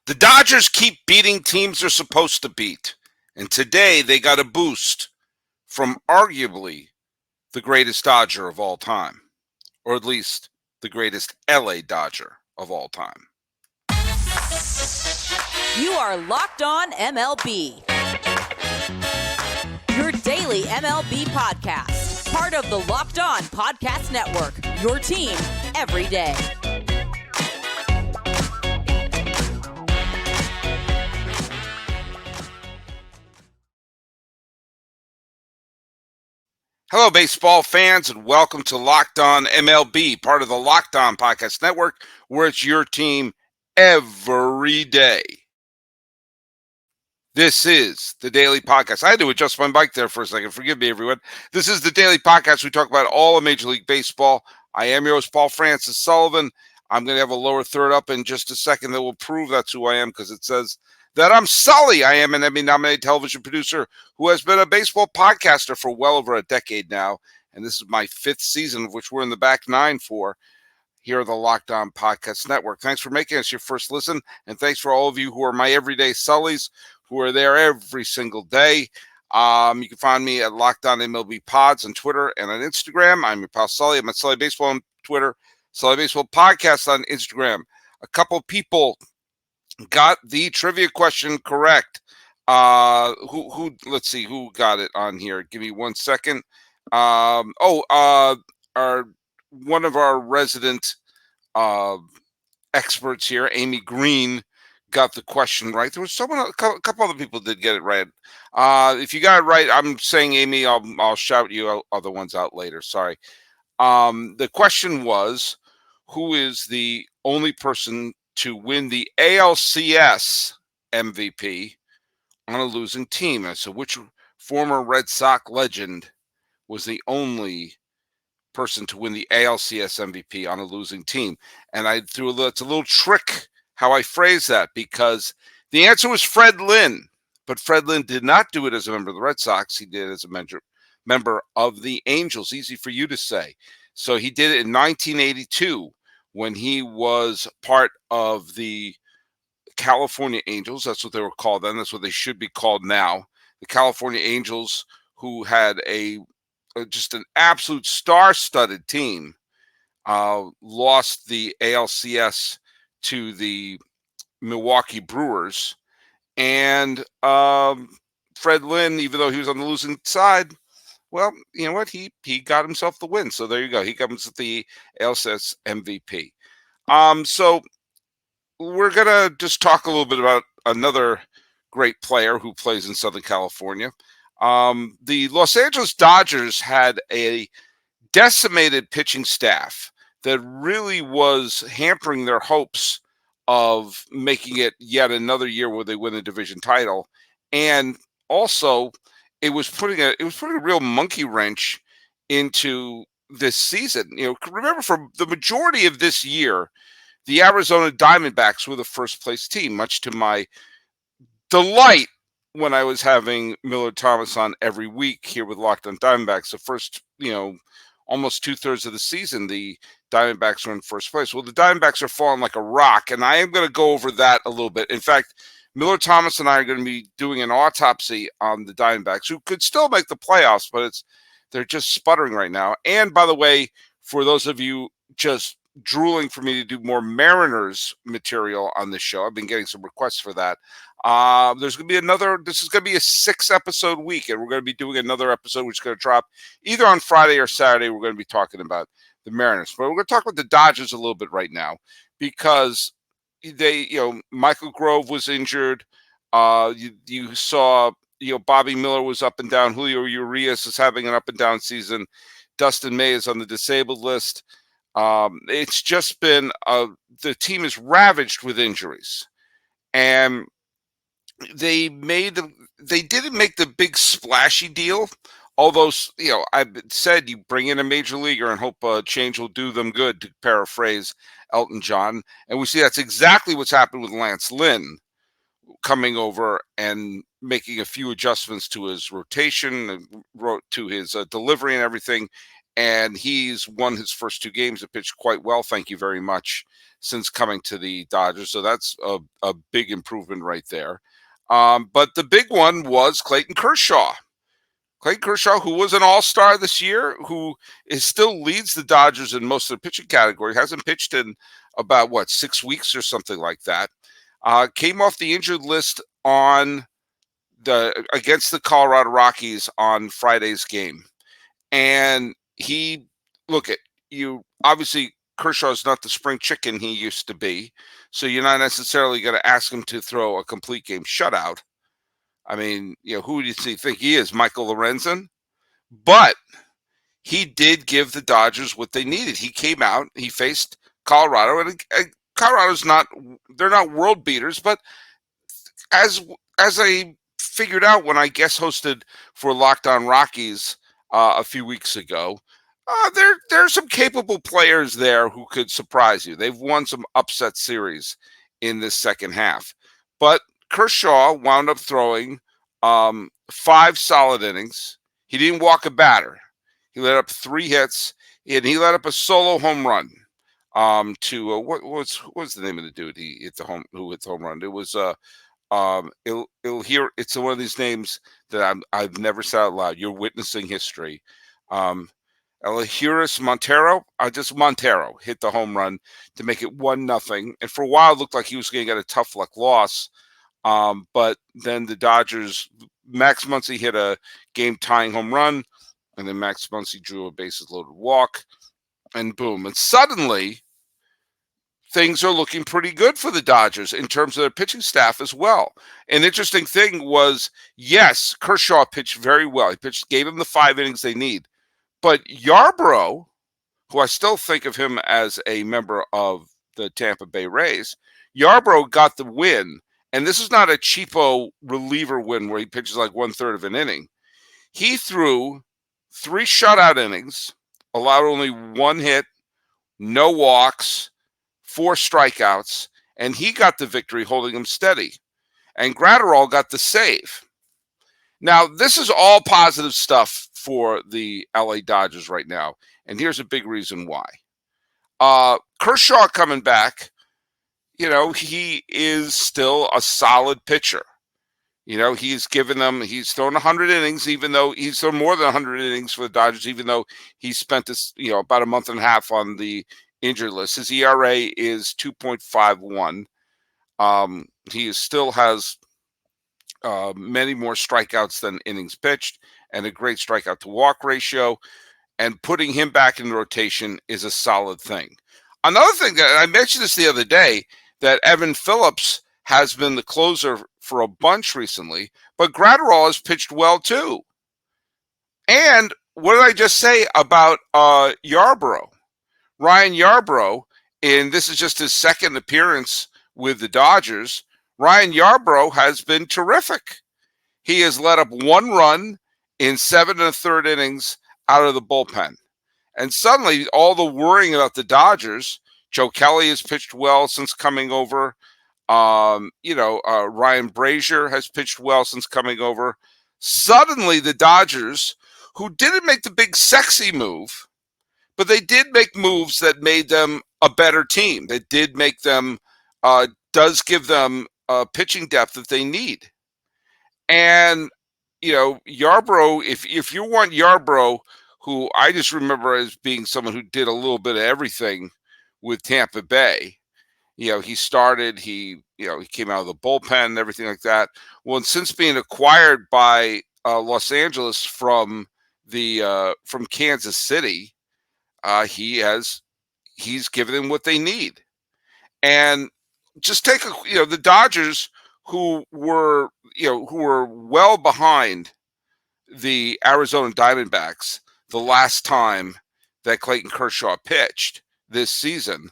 The Dodgers keep beating teams they're supposed to beat. And today they got a boost from arguably the greatest Dodger of all time, or at least the greatest LA Dodger of all time. You are Locked On MLB, your daily MLB podcast, part of the Locked On Podcast Network, your team every day. Hello, baseball fans, and welcome to Locked On MLB, part of the Locked On Podcast Network, where it's your team every day. This is the Daily Podcast. I had to adjust my mic there for a second. Forgive me, everyone. This is the Daily Podcast. We talk about all of Major League Baseball. I am your host, Paul Francis Sullivan. I'm going to have a lower third up in just a second that will prove that's who I am, because it says that I'm Sully. I am an Emmy-nominated television producer who has been a baseball podcaster for well over a decade now, and this is my fifth season, of which we're in the back nine for here at the Locked On Podcast Network. Thanks for making us your first listen, and thanks for all of you who are my everyday Sullys, who are there every single day. You can find me at Locked On MLB Pods on Twitter and on Instagram. I'm your pal Sully. I'm at Sully Baseball on Twitter, Sully Baseball Podcast on Instagram. A couple people got the trivia question correct. Let's see who got it on here. Give me 1 second. Our one of our resident experts here, Amy Green, got the question right. There was a couple other people did get it right. If you got it right, I'm saying, Amy, I'll shout you other ones out later. Sorry. The question was, who is the only person to win the ALCS MVP on a losing team? And so which former Red Sox legend was the only person to win the ALCS MVP on a losing team? And I threw it's a little trick how I phrased that, because the answer was Fred Lynn. But Fred Lynn did not do it as a member of the Red Sox. He did it as a member of the Angels. Easy for you to say. So he did it in 1982 when he was part of the California Angels. That's what they were called then. That's what they should be called now. The California Angels, who had just an absolute star-studded team, lost the ALCS to the Milwaukee Brewers. And Fred Lynn, even though he was on the losing side, well, you know what? He got himself the win. So there you go. He comes with the ALCS MVP. So we're going to just talk a little bit about another great player who plays in Southern California. The Los Angeles Dodgers had a decimated pitching staff that really was hampering their hopes of making it yet another year where they win a division title. And also, it was putting a real monkey wrench into this season. You know, remember, for the majority of this year, the Arizona Diamondbacks were the first place team, much to my delight when I was having Miller Thomas on every week here with Locked On Diamondbacks. The first, almost 2/3 of the season, the Diamondbacks were in first place. Well, the Diamondbacks are falling like a rock, and I am going to go over that a little bit. In fact, Miller Thomas and I are going to be doing an autopsy on the Diamondbacks, who could still make the playoffs, but they're just sputtering right now. And by the way, for those of you just drooling for me to do more Mariners material on this show, I've been getting some requests for that. This is going to be a 6-episode week, and we're going to be doing another episode which is going to drop either on Friday or Saturday. We're going to be talking about the Mariners, but we're going to talk about the Dodgers a little bit right now, because Michael Grove was injured. You saw, Bobby Miller was up and down. Julio Urias is having an up and down season. Dustin May is on the disabled list. It's just been the team is ravaged with injuries, and they didn't make the big splashy deal. Although, I've said you bring in a major leaguer and hope change will do them good, to paraphrase Elton John. And we see that's exactly what's happened with Lance Lynn coming over and making a few adjustments to his rotation, to his delivery and everything. and he's won his first two games and pitched quite well. Thank you very much since coming to the Dodgers. So that's a big improvement right there. But the big one was Clayton Kershaw. Clayton Kershaw, who was an all-star this year, who is still leads the Dodgers in most of the pitching category, hasn't pitched in about, 6 weeks or something like that. Came off the injured list on against the Colorado Rockies on Friday's game. And he, look at you, obviously Kershaw's not the spring chicken he used to be. So you're not necessarily going to ask him to throw a complete game shutout. I mean, who do you think he is? Michael Lorenzen? But he did give the Dodgers what they needed. He came out, he faced Colorado, and Colorado's they're not world beaters, but as I figured out when I guest hosted for Locked On Rockies a few weeks ago, there's some capable players there who could surprise you. They've won some upset series in this second half, but Kershaw wound up throwing 5 solid innings. He didn't walk a batter. He let up 3 hits, and he let up a solo home run. To what was the name of the dude who hit the home run? It was it's one of these names that I've never said out loud. You're witnessing history. Elihuris Montero, just Montero hit the home run to make it 1-0. And for a while, it looked like he was going to get a tough luck loss. But then the Dodgers, Max Muncy hit a game-tying home run, and then Max Muncy drew a bases-loaded walk, and boom. And suddenly, things are looking pretty good for the Dodgers in terms of their pitching staff as well. An interesting thing was, yes, Kershaw pitched very well. He gave him the 5 innings they need. But Yarbrough, who I still think of him as a member of the Tampa Bay Rays, Yarbrough got the win. And this is not a cheapo reliever win where he pitches like 1/3 of an inning. He threw 3 shutout innings, allowed only 1 hit, no walks, 4 strikeouts, and he got the victory holding him steady. And Gratterall got the save. Now, this is all positive stuff for the LA Dodgers right now, and here's a big reason why. Kershaw coming back, he is still a solid pitcher. He's thrown 100 innings, even though he's thrown more than 100 innings for the Dodgers, even though he spent this, about a month and a half on the injured list. His ERA is 2.51. He still has many more strikeouts than innings pitched and a great strikeout to walk ratio. And putting him back in the rotation is a solid thing. Another thing that I mentioned this the other day, that Evan Phillips has been the closer for a bunch recently, but Gratterall has pitched well too. And what did I just say about Yarbrough? Ryan Yarbrough, and this is just his second appearance with the Dodgers, Ryan Yarbrough has been terrific. He has let up 1 run in 7 1/3 innings out of the bullpen. And suddenly, all the worrying about the Dodgers, Joe Kelly has pitched well since coming over. Ryan Brazier has pitched well since coming over. Suddenly, the Dodgers, who didn't make the big sexy move, but they did make moves that made them a better team. That did make them, does give them pitching depth that they need. And, Yarbrough, if you want Yarbrough, who I just remember as being someone who did a little bit of everything with Tampa Bay. He started, he came out of the bullpen and everything like that. Well, and since being acquired by Los Angeles from Kansas City, he's given them what they need. And just take the Dodgers, who were well behind the Arizona Diamondbacks the last time that Clayton Kershaw pitched this season.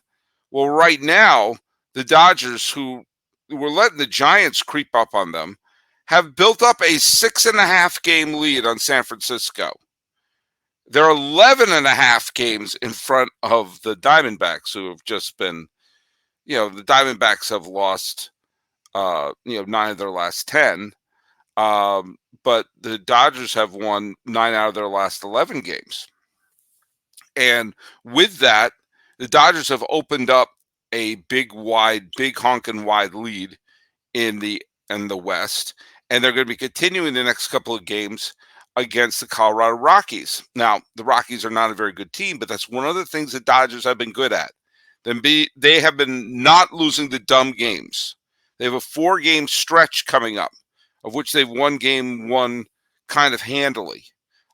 Well, right now, the Dodgers, who were letting the Giants creep up on them, have built up a 6.5 game lead on San Francisco. They're 11.5 games in front of the Diamondbacks, who have just been, the Diamondbacks have lost, 9 of their last 10. But the Dodgers have won 9 out of their last 11 games. And with that, the Dodgers have opened up a big honking wide lead in the West, and they're going to be continuing the next couple of games against the Colorado Rockies. Now, the Rockies are not a very good team, but that's one of the things the Dodgers have been good at. They have been not losing the dumb games. They have a 4-game stretch coming up, of which they've won game one kind of handily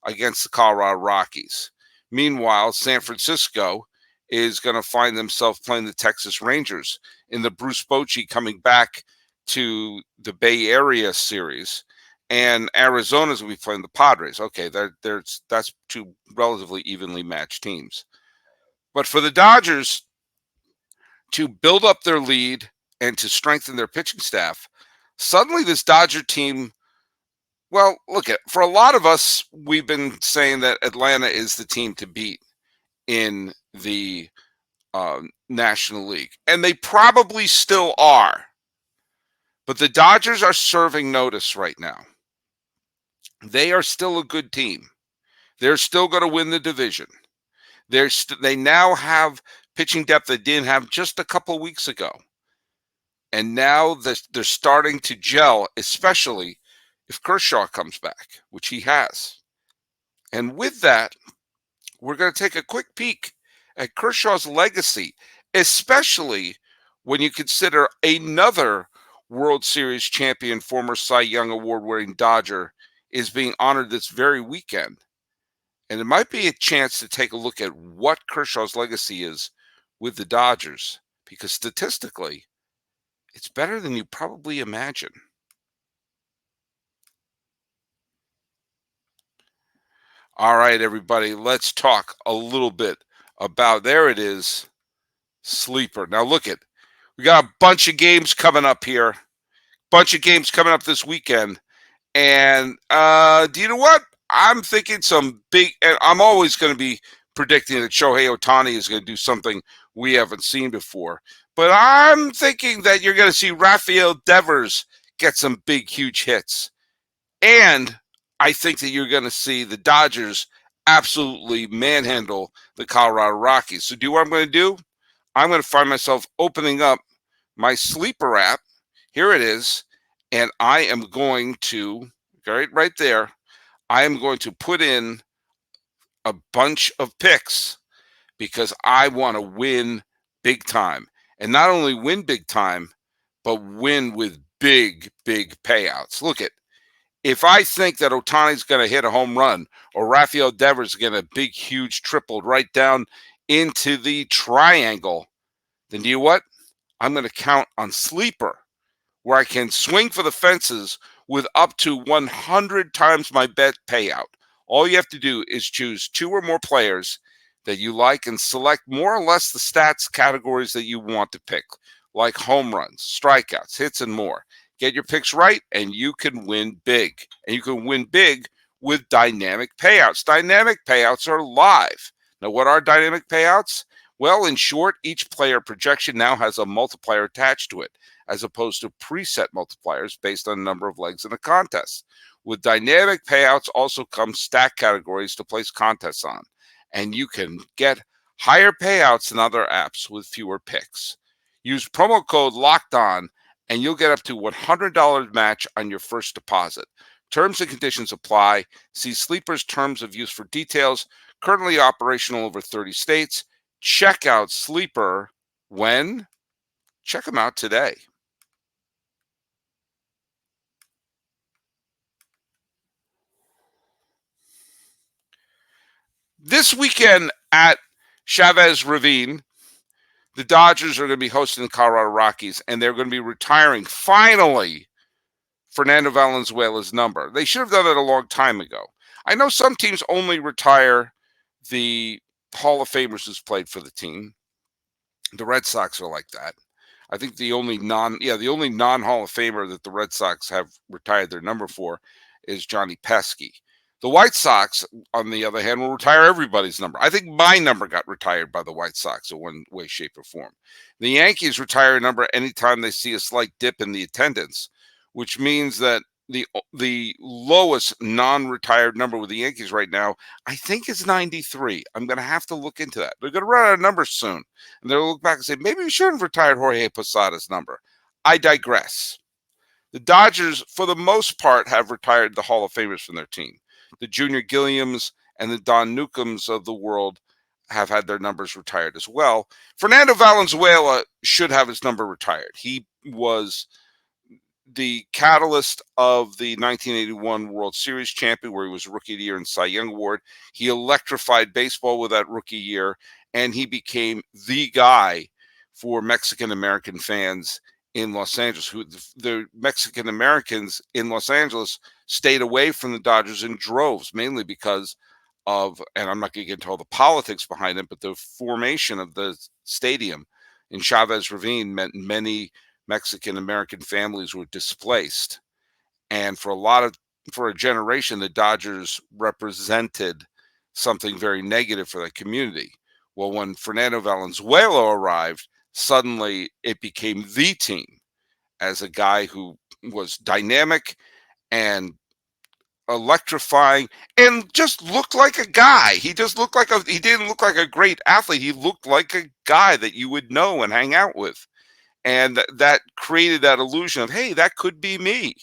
against the Colorado Rockies. Meanwhile, San Francisco is going to find themselves playing the Texas Rangers in the Bruce Bochy coming back to the Bay Area series, and Arizona's going to be playing the Padres. Okay, that's two relatively evenly matched teams. But for the Dodgers to build up their lead and to strengthen their pitching staff, suddenly this Dodger team, well, look at, for a lot of us, we've been saying that Atlanta is the team to beat in the National League, and they probably still are. But the Dodgers are serving notice right now. They are still a good team. They're still going to win the division. They now have pitching depth they didn't have just a couple weeks ago. And now they're starting to gel, especially if Kershaw comes back, which he has. And with that, we're going to take a quick peek at Kershaw's legacy, especially when you consider another World Series champion, former Cy Young Award-winning Dodger, is being honored this very weekend. And it might be a chance to take a look at what Kershaw's legacy is with the Dodgers, because statistically, it's better than you probably imagine. All right, everybody, let's talk a little bit about, there it is, Sleeper. Now look at, we got a bunch of games coming up here. Bunch of games coming up this weekend. And do you know what? I'm thinking some big, and I'm always going to be predicting that Shohei Ohtani is going to do something we haven't seen before. But I'm thinking that you're going to see Rafael Devers get some big, huge hits. And I think that you're going to see the Dodgers absolutely manhandle the Colorado Rockies. So do what I'm going to do? I'm going to find myself opening up my Sleeper app. Here it is. And I am going to, right there, I am going to put in a bunch of picks because I want to win big time. And not only win big time, but win with big, big payouts. Look at, if I think that Ohtani's going to hit a home run or Rafael Devers is going to big, huge triple right down into the triangle, then do you know what? I'm going to count on Sleeper, where I can swing for the fences with up to 100 times my bet payout. All you have to do is choose 2 or more players that you like and select more or less the stats categories that you want to pick, like home runs, strikeouts, hits, and more. Get your picks right, and you can win big. And you can win big with dynamic payouts. Dynamic payouts are live. Now, what are dynamic payouts? Well, in short, each player projection now has a multiplier attached to it, as opposed to preset multipliers based on the number of legs in a contest. With dynamic payouts also come stack categories to place contests on, and you can get higher payouts than other apps with fewer picks. Use promo code LOCKEDON, and you'll get up to $100 match on your first deposit. Terms and conditions apply. See Sleeper's terms of use for details. Currently operational over 30 states. Check out Sleeper when? Check them out today. This weekend at Chavez Ravine, the Dodgers are going to be hosting the Colorado Rockies, and they're going to be retiring, finally, Fernando Valenzuela's number. They should have done that a long time ago. I know some teams only retire the Hall of Famers who's played for the team. The Red Sox are like that. I think the only non Hall of Famer that the Red Sox have retired their number for is Johnny Pesky. The White Sox, on the other hand, will retire everybody's number. I think my number got retired by the White Sox in one way, shape, or form. The Yankees retire a number anytime they see a slight dip in the attendance, which means that the lowest non-retired number with the Yankees right now, I think, is 93. I'm going to have to look into that. They're going to run out of numbers soon, and they'll look back and say maybe we shouldn't have retired Jorge Posada's number. I digress. The Dodgers, for the most part, have retired the Hall of Famers from their team. The Junior Gilliams and the Don Newcombs of the world have had their numbers retired as well. Fernando Valenzuela should have his number retired. He was the catalyst of the 1981 World Series champion, where he was Rookie of the Year and Cy Young Award. He electrified baseball with that rookie year, and he became the guy for Mexican American fans in Los Angeles. Who the Mexican Americans in Los Angeles stayed away from the Dodgers in droves, mainly because of, and I'm not going to get into all the politics behind it, but the formation of the stadium in Chavez Ravine meant many Mexican American families were displaced. And for a generation, the Dodgers represented something very negative for that community. Well, when Fernando Valenzuela arrived, suddenly it became the team as a guy who was dynamic and electrifying and just looked like a guy. He didn't look like a great athlete. He looked like a guy that you would know and hang out with. And that created that illusion of, hey, that could be me.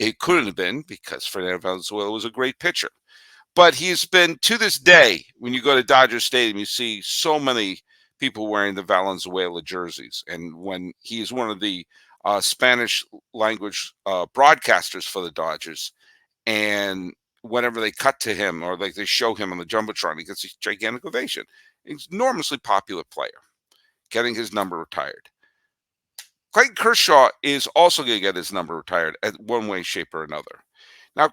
It couldn't have been, because Fernando Valenzuela was a great pitcher. But he's been, to this day, when you go to Dodger Stadium, you see so many people wearing the Valenzuela jerseys. And when he is one of the Spanish language broadcasters for the Dodgers, and whenever they cut to him or like they show him on the Jumbotron, he gets a gigantic ovation. He's an enormously popular player, getting his number retired. Clayton Kershaw is also going to get his number retired at one way, shape, or another. Now,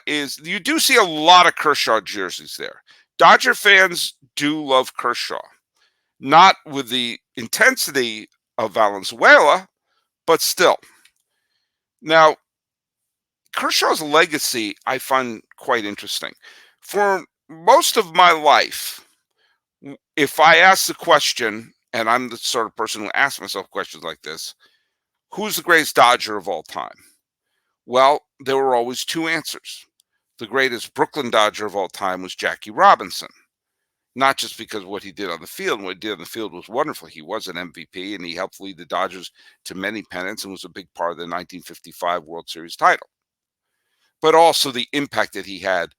you do see a lot of Kershaw jerseys there. Dodger fans do love Kershaw, not with the intensity of Valenzuela, but still. Now, Kershaw's legacy I find quite interesting. For most of my life, if I ask the question, and I'm the sort of person who asks myself questions like this, who's the greatest Dodger of all time? Well, there were always two answers. The greatest Brooklyn Dodger of all time was Jackie Robinson, not just because of what he did on the field. What he did on the field was wonderful. He was an MVP, and he helped lead the Dodgers to many pennants and was a big part of the 1955 World Series title. But also the impact that he had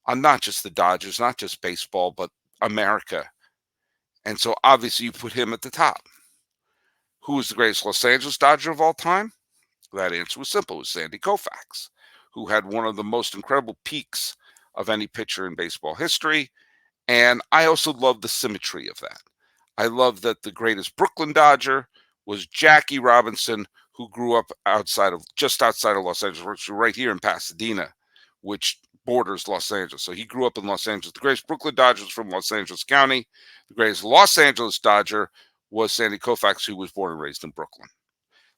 on not just the Dodgers, not just baseball, but America. And so obviously you put him at the top. Who is the greatest Los Angeles Dodger of all time? That answer was simple. It was Sandy Koufax, who had one of the most incredible peaks of any pitcher in baseball history. And I also love the symmetry of that. I love that the greatest Brooklyn Dodger was Jackie Robinson, who grew up just outside of Los Angeles, right here in Pasadena, which borders Los Angeles. So he grew up in Los Angeles. The greatest Brooklyn Dodger was from Los Angeles County. The greatest Los Angeles Dodger was Sandy Koufax, who was born and raised in Brooklyn.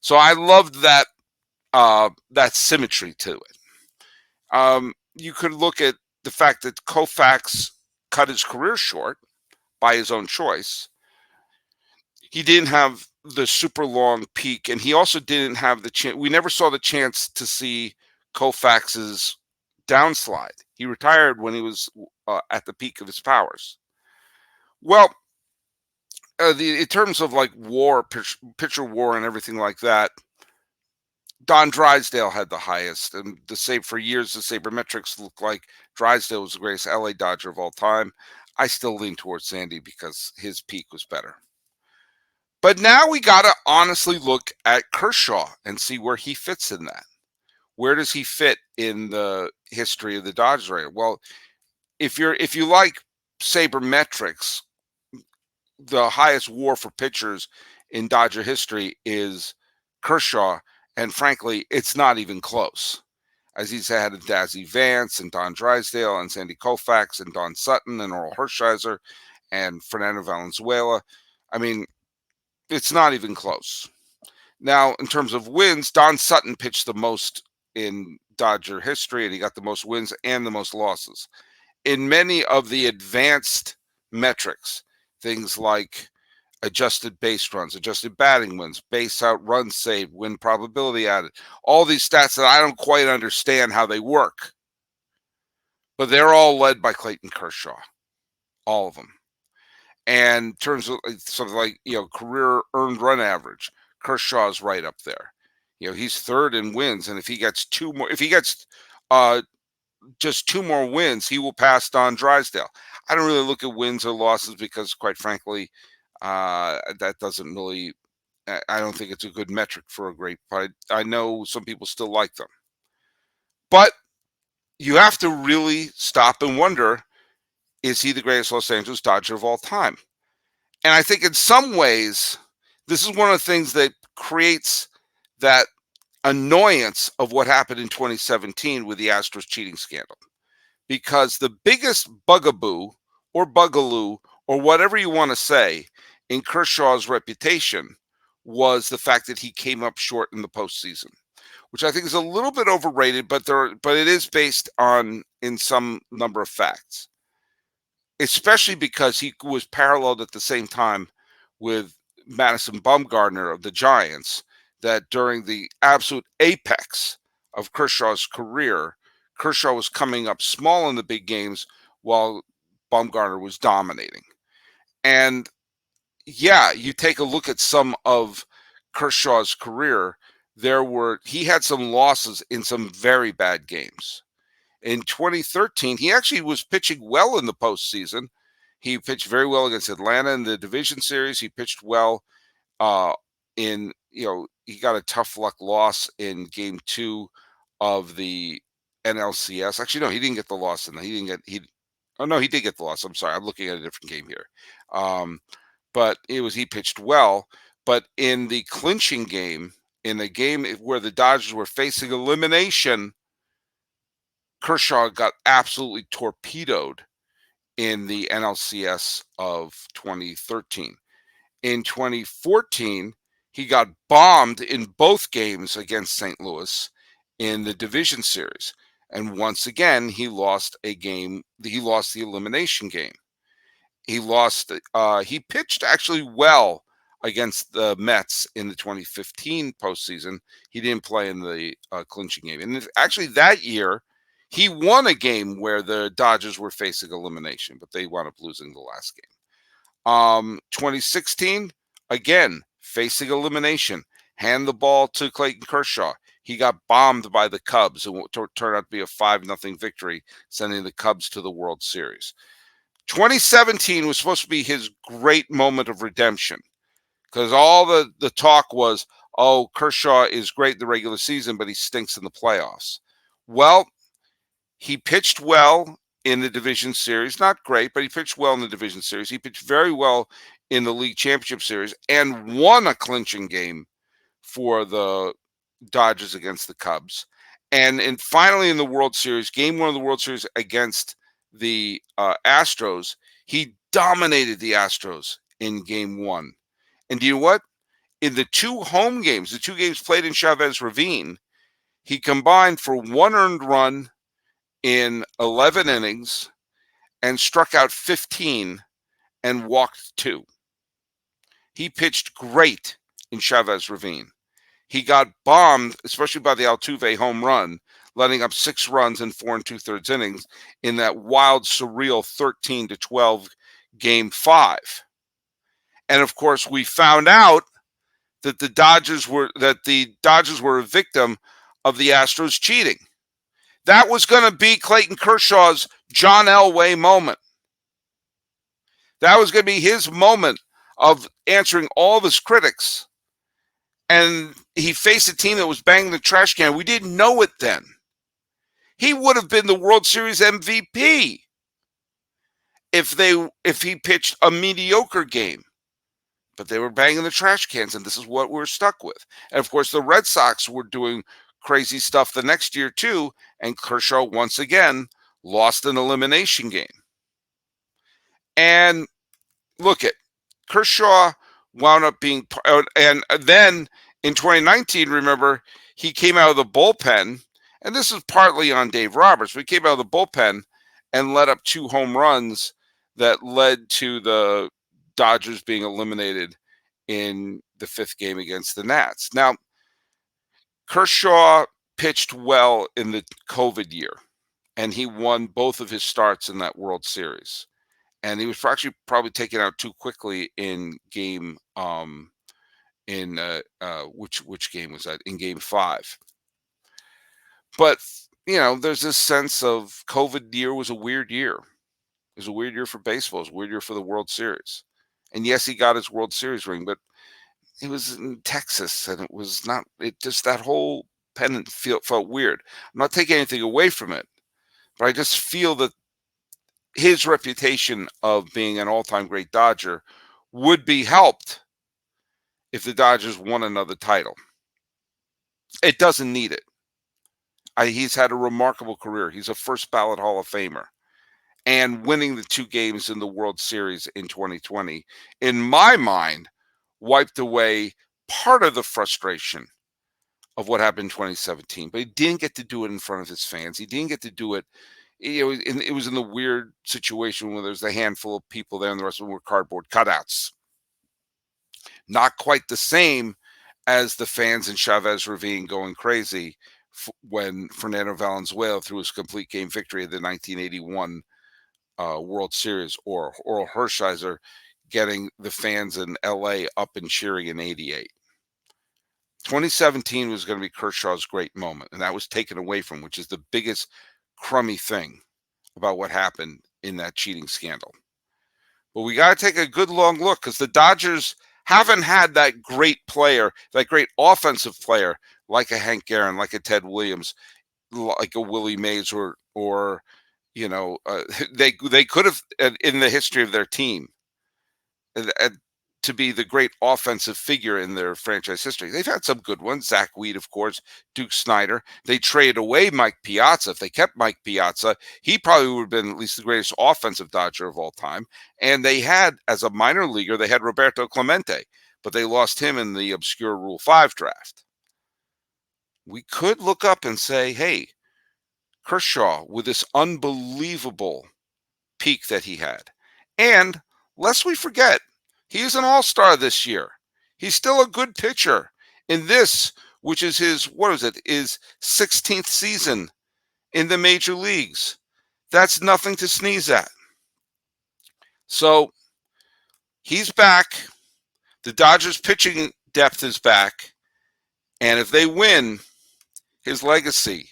So I loved that symmetry to it. You could look at the fact that Koufax cut his career short by his own choice. He didn't have the super long peak, and he also didn't have the chance. We never saw the chance to see Koufax's downslide. He retired when he was at the peak of his powers. Well, in terms of like war, pitcher war, and everything like that, Don Drysdale had the highest, and for years the sabermetrics looked like Drysdale was the greatest LA Dodger of all time. I still lean towards Sandy because his peak was better. But now we got to honestly look at Kershaw and see where he fits in that. Where does he fit in the history of the Dodgers right now? Well, if you like sabermetrics, the highest WAR for pitchers in Dodger history is Kershaw, and frankly, it's not even close. As he's had Dazzy Vance and Don Drysdale and Sandy Koufax and Don Sutton and Oral Hershiser and Fernando Valenzuela. I mean, it's not even close. Now, in terms of wins, Don Sutton pitched the most in Dodger history, and he got the most wins and the most losses. In many of the advanced metrics, things like adjusted base runs, adjusted batting wins, base out, runs saved, win probability added. All these stats that I don't quite understand how they work, but they're all led by Clayton Kershaw, all of them. And in terms of something like, career earned run average, Kershaw's right up there. He's third in wins, and if he gets uh, just two more wins, he will pass Don Drysdale. I don't really look at wins or losses because, quite frankly, that doesn't really. I don't think it's a good metric for a great fight. I know some people still like them, but you have to really stop and wonder: is he the greatest Los Angeles Dodger of all time? And I think in some ways, this is one of the things that creates that annoyance of what happened in 2017 with the Astros cheating scandal. Because the biggest bugaboo or bugaloo or whatever you want to say in Kershaw's reputation was the fact that he came up short in the postseason, which I think is a little bit overrated, but it is based on in some number of facts, especially because he was paralleled at the same time with Madison Bumgarner of the Giants, that during the absolute apex of Kershaw's career, Kershaw was coming up small in the big games while Bumgarner was dominating. And yeah, you take a look at some of Kershaw's career, he had some losses in some very bad games. In 2013, he actually was pitching well in the postseason. He pitched very well against Atlanta in the division series. He pitched well uh, he got a tough luck loss in game 2 of the NLCS. Actually, no, he didn't get the loss in that. Oh no, he did get the loss. I'm sorry. I'm looking at a different game here. But he pitched well. But in the clinching game, in the game where the Dodgers were facing elimination, Kershaw got absolutely torpedoed in the NLCS of 2013. In 2014, he got bombed in both games against St. Louis in the division series. And once again, he lost a game. He lost the elimination game. He pitched actually well against the Mets in the 2015 postseason. He didn't play in the clinching game. And actually that year, he won a game where the Dodgers were facing elimination, but they wound up losing the last game. 2016, again, facing elimination. Hand the ball to Clayton Kershaw. He got bombed by the Cubs and turned out to be a 5-0 victory, sending the Cubs to the World Series. 2017 was supposed to be his great moment of redemption because all the talk was, oh, Kershaw is great in the regular season, but he stinks in the playoffs. Well, he pitched well in the division series. Not great, but he pitched well in the division series. He pitched very well in the league championship series and won a clinching game for the Dodgers against the Cubs. And finally in the World Series, game 1 of the World Series against the Astros, he dominated the Astros in game 1. And do you know what? In the 2 home games, the 2 games played in Chavez Ravine, he combined for 1 earned run in 11 innings and struck out 15 and walked 2. He pitched great in Chavez Ravine. He got bombed, especially by the Altuve home run, letting up 6 runs in 4 2/3 innings in that wild, surreal 13-12 game 5. And of course, we found out that the Dodgers were a victim of the Astros cheating. That was going to be Clayton Kershaw's John Elway moment. That was going to be his moment of answering all of his critics. And he faced a team that was banging the trash can. We didn't know it then. He would have been the World Series MVP if he pitched a mediocre game. But they were banging the trash cans, and this is what we're stuck with. And of course, the Red Sox were doing crazy stuff the next year too, and Kershaw once again lost an elimination game. And look at Kershaw wound up being, and then in 2019, remember, he came out of the bullpen, and this is partly on Dave Roberts, but he came out of the bullpen and let up 2 home runs that led to the Dodgers being eliminated in the 5th game against the Nats. Now, Kershaw pitched well in the COVID year, and he won both of his starts in that World Series. And he was actually probably taken out too quickly in game in which game was that? In Game 5. But there's this sense of COVID year was a weird year. It was a weird year for baseball. It was a weird year for the World Series. And yes, he got his World Series ring, but it was in Texas, and it was not. It just that whole pennant felt weird. I'm not taking anything away from it, but I just feel that his reputation of being an all-time great Dodger would be helped if the Dodgers won another title. It doesn't need it. He's had a remarkable career. He's a first ballot Hall of Famer. And winning the 2 games in the World Series in 2020, in my mind, wiped away part of the frustration of what happened in 2017. But he didn't get to do it in front of his fans. He didn't get to do it. It was in the weird situation where there's a handful of people there and the rest of them were cardboard cutouts. Not quite the same as the fans in Chavez Ravine going crazy when Fernando Valenzuela threw his complete game victory of the 1981 World Series, or Oral Hershiser getting the fans in LA up and cheering in 88. 2017 was going to be Kershaw's great moment, and that was taken away from him, which is the biggest crummy thing about what happened in that cheating scandal. But we got to take a good long look, because the Dodgers haven't had that great player, that great offensive player, like a Hank Aaron, like a Ted Williams, like a Willie Mays, or they could have, in the history of their team, to be the great offensive figure in their franchise history. They've had some good ones. Zach Weed, of course, Duke Snider. They traded away Mike Piazza. If they kept Mike Piazza, he probably would have been at least the greatest offensive Dodger of all time. And they had, as a minor leaguer, they had Roberto Clemente, but they lost him in the obscure Rule 5 draft. We could look up and say, hey, Kershaw, with this unbelievable peak that he had. And lest we forget, he's an all-star this year. He's still a good pitcher in this, which is his 16th season in the major leagues. That's nothing to sneeze at. So he's back. The Dodgers pitching depth is back. And if they win, his legacy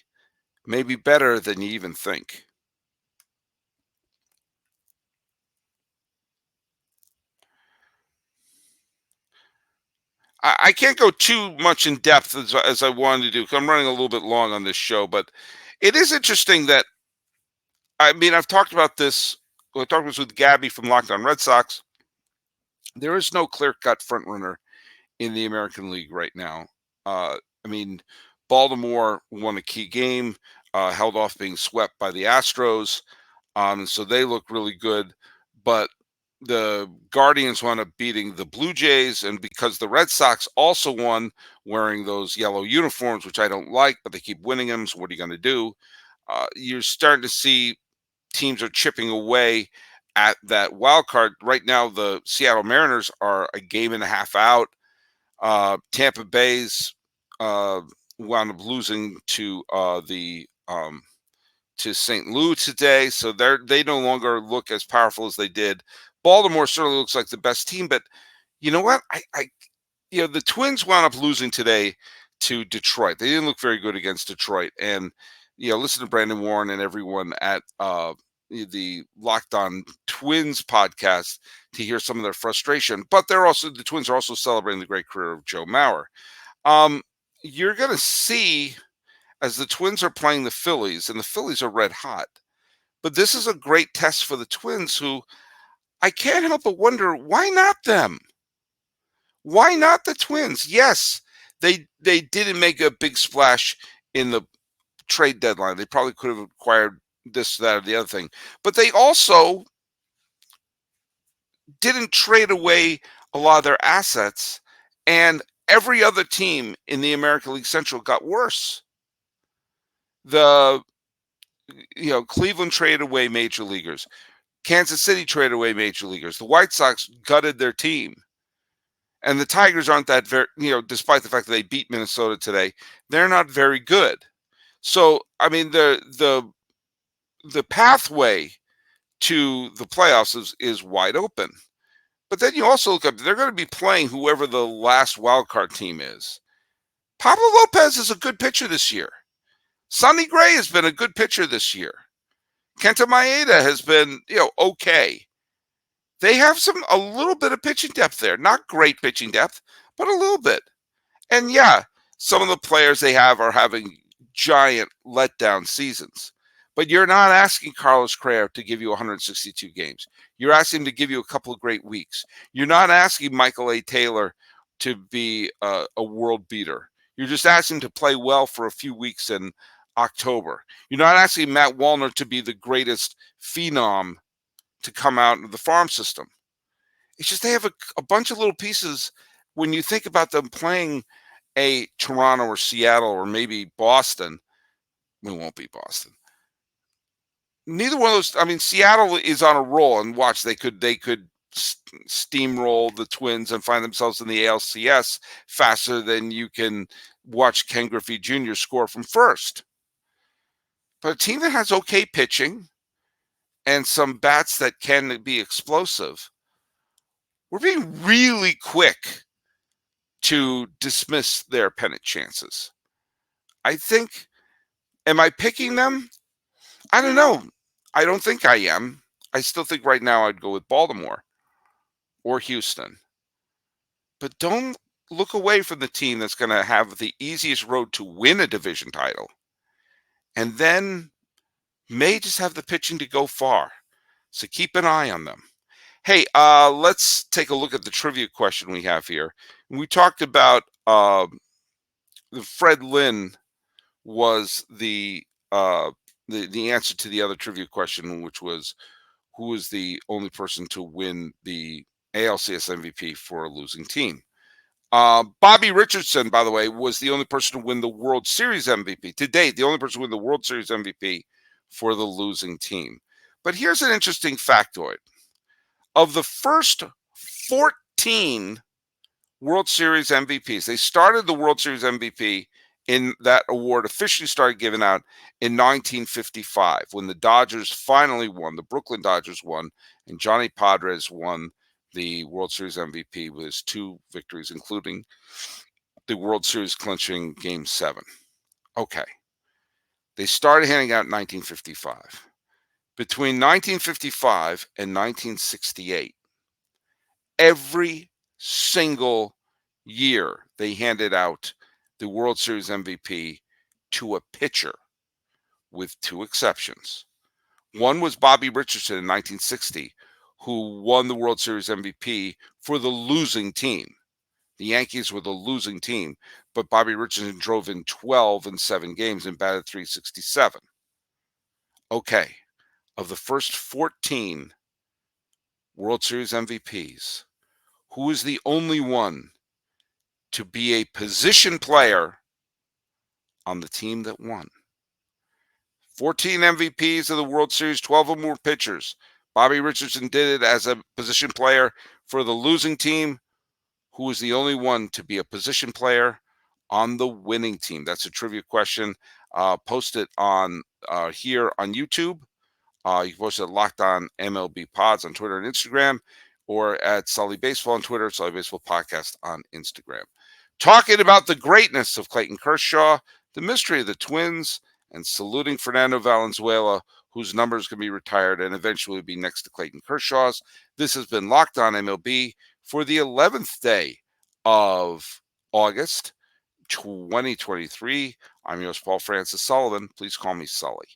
may be better than you even think. I can't go too much in depth as I wanted to do, because I'm running a little bit long on this show, but it is interesting that, I've talked about this. I talked about this with Gabby from Locked On Red Sox. There is no clear-cut frontrunner in the American League right now. Baltimore won a key game, held off being swept by the Astros, so they look really good. But the Guardians wound up beating the Blue Jays, and because the Red Sox also won wearing those yellow uniforms, which I don't like, but they keep winning them, so what are you going to do? You're starting to see teams are chipping away at that wild card. Right now, the Seattle Mariners are a game and a half out. Tampa Bay's wound up losing to to St. Louis today, so they no longer look as powerful as they did. Baltimore certainly looks like the best team, but you know what? The Twins wound up losing today to Detroit. They didn't look very good against Detroit, and listen to Brandon Warren and everyone at the Locked On Twins podcast to hear some of their frustration. But the Twins are also celebrating the great career of Joe Mauer. You're going to see, as the Twins are playing the Phillies, and the Phillies are red hot, but this is a great test for the Twins, who I can't help but wonder, why not them? Why not the Twins? Yes, they didn't make a big splash in the trade deadline. They probably could have acquired this, that, or the other thing. But they also didn't trade away a lot of their assets, and every other team in the American League Central got worse. Cleveland traded away major leaguers. Kansas City traded away major leaguers. The White Sox gutted their team. And the Tigers aren't that very, despite the fact that they beat Minnesota today, they're not very good. So, I mean, the pathway to the playoffs is wide open. But then you also look up, they're going to be playing whoever the last wild card team is. Pablo Lopez is a good pitcher this year. Sonny Gray has been a good pitcher this year. Kenta Maeda has been, okay. They have a little bit of pitching depth there. Not great pitching depth, but a little bit. And yeah, some of the players they have are having giant letdown seasons. But you're not asking Carlos Correa to give you 162 games. You're asking him to give you a couple of great weeks. You're not asking Michael A. Taylor to be a world beater. You're just asking him to play well for a few weeks in October. You're not asking Matt Wallner to be the greatest phenom to come out of the farm system. It's just they have a bunch of little pieces. When you think about them playing a Toronto or Seattle or maybe Boston, we won't be Boston. Neither one of those. I mean, Seattle is on a roll, and watch, they could steamroll the Twins and find themselves in the ALCS faster than you can watch Ken Griffey Jr. score from first. But a team that has okay pitching and some bats that can be explosive, we're being really quick to dismiss their pennant chances. I think, am I picking them? I don't know. I don't think I am. I still think right now I'd go with Baltimore or Houston. But don't look away from the team that's going to have the easiest road to win a division title and then may just have the pitching to go far. So keep an eye on them. Hey, let's take a look at the trivia question we have here. We talked about Fred Lynn was the answer to the other trivia question, which was who is the only person to win the ALCS MVP for a losing team. Bobby Richardson, by the way, was the only person to win the World Series MVP to date. The only person to win the World Series MVP for the losing team. But here's an interesting factoid. Of the first 14 World Series MVPs, they started the World Series MVP in that award officially started given out in 1955 when the Dodgers finally won. The Brooklyn Dodgers won, and Johnny Padres won the World Series MVP with his 2 victories, including the World Series clinching Game 7. Okay. They started handing out in 1955. Between 1955 and 1968, every single year they handed out the World Series MVP to a pitcher with 2 exceptions. One was Bobby Richardson in 1960, who won the World Series MVP for the losing team. The Yankees were the losing team, but Bobby Richardson drove in 12 in 7 games and batted .367. Okay, of the first 14 World Series MVPs, who is the only one to be a position player on the team that won? 14 MVPs of the World Series, 12 of them were pitchers. Bobby Richardson did it as a position player for the losing team. Who was the only one to be a position player on the winning team? That's a trivia question. Post it on here on YouTube. You can post it at Locked On MLB Pods on Twitter and Instagram, or at Sully Baseball on Twitter, Sully Baseball Podcast on Instagram. Talking about the greatness of Clayton Kershaw, the mystery of the Twins, and saluting Fernando Valenzuela, whose numbers can be retired and eventually be next to Clayton Kershaw's. This has been Locked On MLB for the 11th day of August 2023. I'm your host, Paul Francis Sullivan. Please call me Sully.